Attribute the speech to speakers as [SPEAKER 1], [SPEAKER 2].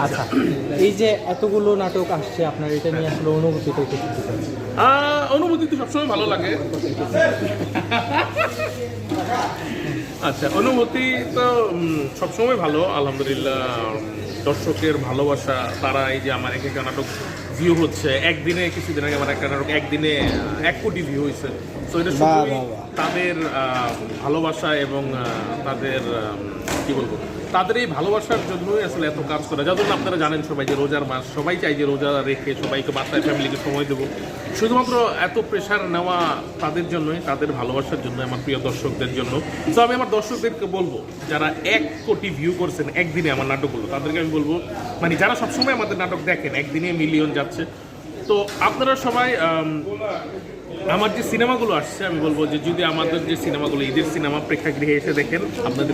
[SPEAKER 1] আচ্ছা, এই যে এতগুলো নাটক আসছে আপনার, এটা নিয়ে আসলে অনুভূতিটা একটু কি বলবেন?
[SPEAKER 2] অনুভূতি তো সবসময় ভালো লাগে। আচ্ছা, অনুভূতি তো সবসময় ভালো, আলহামদুলিল্লাহ। দর্শকের ভালোবাসা, তারা এই যে আমার একটা নাটক ভিউ হচ্ছে একদিনে, কিছুদিন আগে আমার একটা নাটক একদিনে 1 কোটি ভিউ হয়েছে। তো এটা শুধুই তাদের ভালোবাসা এবং তাদের কি বলবো, তাদের এই ভালোবাসার জন্যই আসলে এত কাজ করা। যতদিন আপনারা জানেন সবাই যে রোজার মাস, সবাই চাই যে রোজা রেখে সবাইকে বাসায় ফ্যামিলিকে সময় দেবো। শুধুমাত্র এত প্রেশার নেওয়া তাদের জন্যই, তাদের ভালোবাসার জন্য, আমার প্রিয় দর্শকদের জন্য। তো আমি আমার দর্শকদেরকে বলবো, যারা 1 কোটি ভিউ করছেন একদিনে আমার নাটকগুলো, তাদেরকে আমি বলবো, মানে যারা সবসময় আমাদের নাটক দেখেন, একদিনে মিলিয়ন যাচ্ছে। তো আপনারা সবাই আমার যে সিনেমাগুলো আসছে, আমি বলবো যে যদি আমাদের যে সিনেমাগুলো ঈদের সিনেমা প্রেক্ষাগৃহে এসে দেখেন, আপনাদের